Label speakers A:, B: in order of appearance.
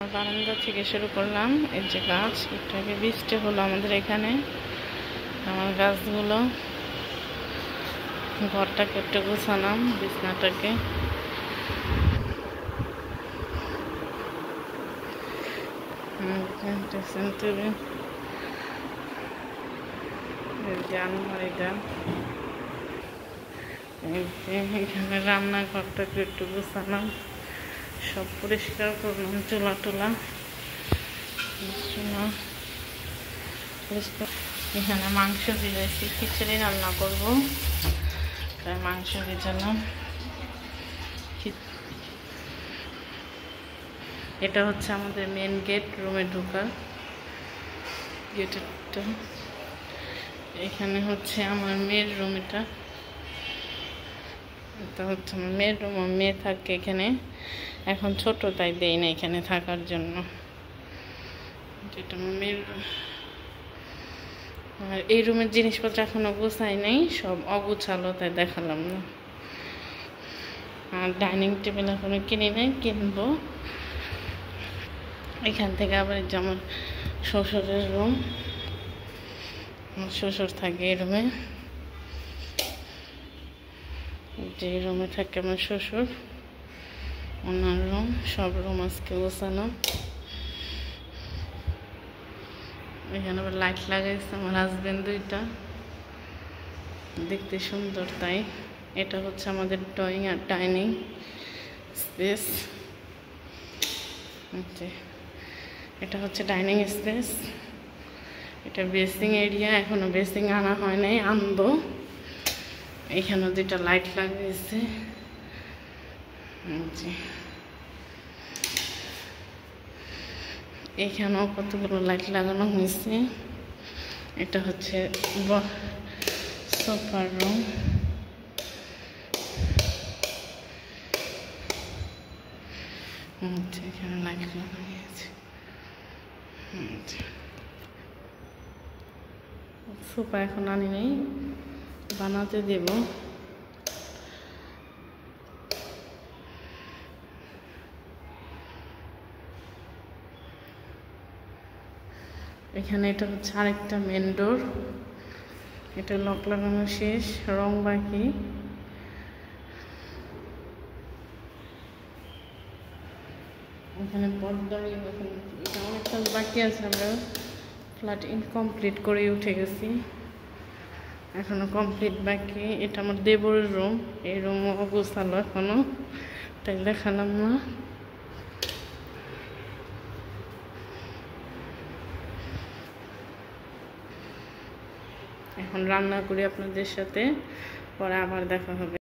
A: বারান্দা থেকে শুরু করলাম। এই যে গাছ, এটাকে বৃষ্টি হলো আমাদের এখানে। আমার গাছগুলো, ঘরটাকে একটু গুছালাম, বিছনাটাকে। আলমারিটা, এখানে রান্নাঘরটাকে একটু গুছালাম, সব পরিষ্কার করলাম, চুলা টুলা পরিষ্কার। এখানে মাংস ভিজাইছি, খিচুড়ি রান্না করবো, তাই মাংস ভিজালাম। এটা হচ্ছে আমাদের মেন গেট, রুমে ঢোকার গেটটা। এখানে হচ্ছে আমার মেয়ের রুম। এটা হচ্ছে আমার মেয়ের রুম। আমার মেয়ে থাকে এখানে, এখন ছোট তাই দেই না এখানে থাকার জন্য। যেটা আমার মেয়ের রুম। আর এই রুমের জিনিসপত্র এখনো গোছাই নাই, সব অগোছালো, তাই দেখালাম না। আর ডাইনিং টেবিল এখনো কিনি নাই, কিনবো। এখান থেকে আবার যে আমার শ্বশুরের রুম, আমার শ্বশুর থাকে এই রুমে। যে রুমে থাকে আমার শ্বশুর, ওনার রুম। সব রুম আজকে গোছানো। এখানে আবার লাইট লাগাইছে আমার হাজবেন্ড, দুইটা, দেখতে সুন্দর তাই। এটা হচ্ছে আমাদের ড্রয়িং আর ডাইনিং স্পেস। এটা হচ্ছে ডাইনিং স্পেস। এটা বেসিং এরিয়া, এখনো বেসিং আনা হয় নাই, আনবো। এখানেও দুইটা লাইট লাগিয়েছে। এখানেও কতগুলো লাইট লাগানো হয়েছে। এটা হচ্ছে সোফার রুম। এখানে লাইট লাগানো আছে। সোফা এখন আনি নাই, বানাতে দেব। এখানে এটা হচ্ছে আরেকটা মেন ডোর। এটা লক লাগানো শেষ, রং বাকি। এখানে পর্দা, এটা অনেক কাজ বাকি আছে। আমরা ফ্ল্যাট ইনকমপ্লিট করে উঠে গেছি, এখনো কমপ্লিট বাকি। এটা আমার দেবরের রুম, এই রুম অগোছালো এখনো, তাই দেখালাম না। এখন রান্না করি আপনাদের সাথে, পরে আবার দেখা হবে।